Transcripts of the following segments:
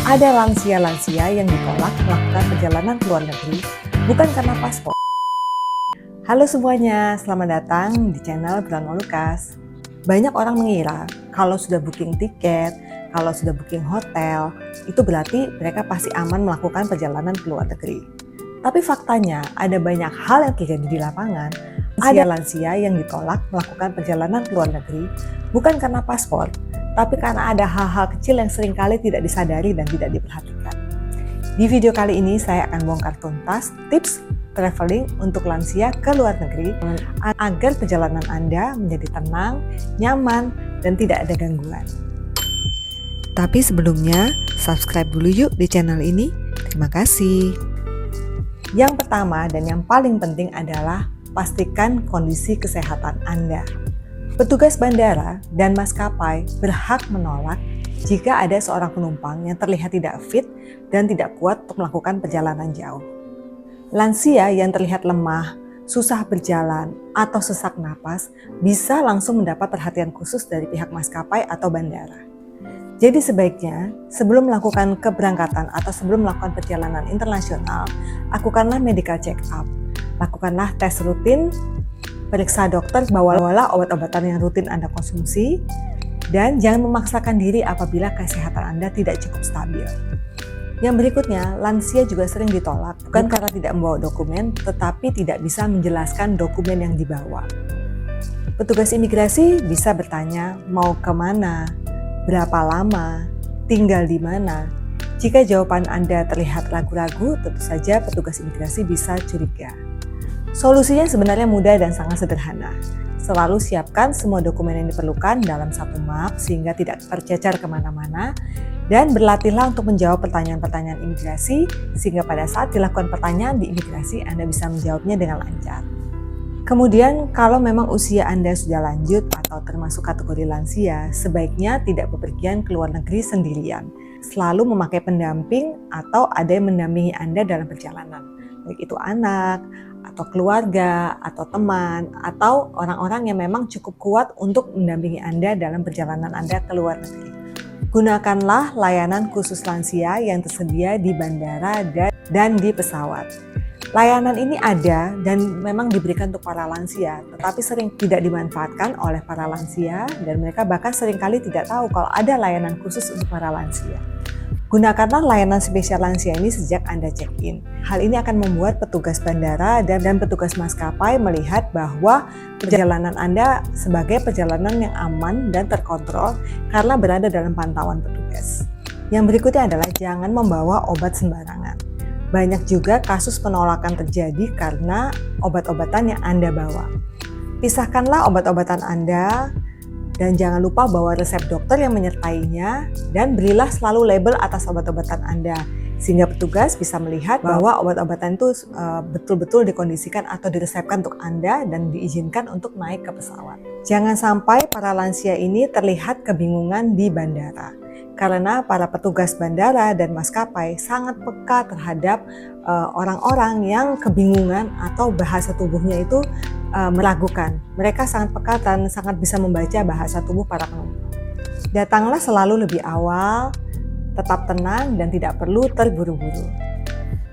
Ada lansia-lansia yang ditolak melakukan perjalanan ke luar negeri bukan karena paspor. Halo semuanya, selamat datang di channel Brownmo Lukas. Banyak orang mengira kalau sudah booking tiket, kalau sudah booking hotel, itu berarti mereka pasti aman melakukan perjalanan ke luar negeri. Tapi faktanya ada banyak hal yang terjadi di lapangan. Ada lansia yang ditolak melakukan perjalanan ke luar negeri bukan karena paspor, tapi karena ada hal-hal kecil yang seringkali tidak disadari dan tidak diperhatikan. Di video kali ini saya akan bongkar tuntas tips traveling untuk lansia ke luar negeri agar perjalanan Anda menjadi tenang, nyaman, dan tidak ada gangguan. Tapi sebelumnya, subscribe dulu yuk di channel ini. Terima kasih. Yang pertama dan yang paling penting adalah pastikan kondisi kesehatan Anda. Petugas bandara dan maskapai berhak menolak jika ada seorang penumpang yang terlihat tidak fit dan tidak kuat untuk melakukan perjalanan jauh. Lansia yang terlihat lemah, susah berjalan, atau sesak napas bisa langsung mendapat perhatian khusus dari pihak maskapai atau bandara. Jadi sebaiknya sebelum melakukan keberangkatan atau sebelum melakukan perjalanan internasional, lakukanlah medical check up, lakukanlah tes rutin, periksa dokter, bawalah obat-obatan yang rutin Anda konsumsi, dan jangan memaksakan diri apabila kesehatan Anda tidak cukup stabil. Yang berikutnya, lansia juga sering ditolak bukan karena tidak membawa dokumen, tetapi tidak bisa menjelaskan dokumen yang dibawa. Petugas imigrasi bisa bertanya mau kemana, berapa lama, tinggal di mana. Jika jawaban Anda terlihat ragu-ragu, tentu saja petugas imigrasi bisa curiga. Solusinya sebenarnya mudah dan sangat sederhana. Selalu siapkan semua dokumen yang diperlukan dalam satu map sehingga tidak tercecer kemana-mana, dan berlatihlah untuk menjawab pertanyaan-pertanyaan imigrasi sehingga pada saat dilakukan pertanyaan di imigrasi Anda bisa menjawabnya dengan lancar. Kemudian kalau memang usia Anda sudah lanjut atau termasuk kategori lansia, sebaiknya tidak bepergian ke luar negeri sendirian. Selalu memakai pendamping atau ada yang mendampingi Anda dalam perjalanan, baik itu anak, atau keluarga, atau teman, atau orang-orang yang memang cukup kuat untuk mendampingi Anda dalam perjalanan Anda ke luar negeri. Gunakanlah layanan khusus lansia yang tersedia di bandara dan di pesawat. Layanan ini ada dan memang diberikan untuk para lansia, tetapi sering tidak dimanfaatkan oleh para lansia dan mereka bahkan seringkali tidak tahu kalau ada layanan khusus untuk para lansia. Gunakanlah layanan spesial lansia ini sejak Anda check-in. Hal ini akan membuat petugas bandara dan petugas maskapai melihat bahwa perjalanan Anda sebagai perjalanan yang aman dan terkontrol karena berada dalam pantauan petugas. Yang berikutnya adalah jangan membawa obat sembarangan. Banyak juga kasus penolakan terjadi karena obat-obatan yang Anda bawa. Pisahkanlah obat-obatan Anda, dan jangan lupa bawa resep dokter yang menyertainya dan berilah selalu label atas obat-obatan Anda sehingga petugas bisa melihat bahwa obat-obatan itu betul-betul dikondisikan atau diresepkan untuk Anda dan diizinkan untuk naik ke pesawat. Jangan sampai para lansia ini terlihat kebingungan di bandara karena para petugas bandara dan maskapai sangat peka terhadap orang-orang yang kebingungan atau bahasa tubuhnya itu meragukan. Mereka sangat peka dan sangat bisa membaca bahasa tubuh para penumpang. Datanglah selalu lebih awal, tetap tenang dan tidak perlu terburu-buru.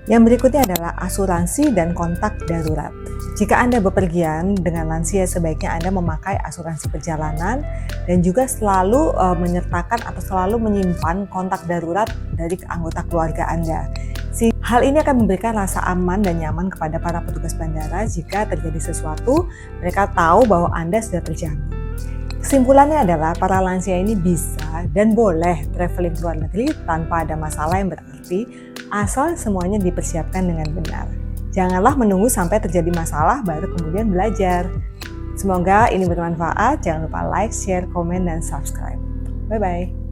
Yang berikutnya adalah asuransi dan kontak darurat. Jika Anda bepergian dengan lansia, sebaiknya Anda memakai asuransi perjalanan dan juga selalu menyertakan atau selalu menyimpan kontak darurat dari anggota keluarga Anda. Hal ini akan memberikan rasa aman dan nyaman kepada para petugas bandara jika terjadi sesuatu, mereka tahu bahwa Anda sudah terjamin. Kesimpulannya adalah para lansia ini bisa dan boleh traveling ke luar negeri tanpa ada masalah yang berarti asal semuanya dipersiapkan dengan benar. Janganlah menunggu sampai terjadi masalah baru kemudian belajar. Semoga ini bermanfaat. Jangan lupa like, share, komen, dan subscribe. Bye-bye.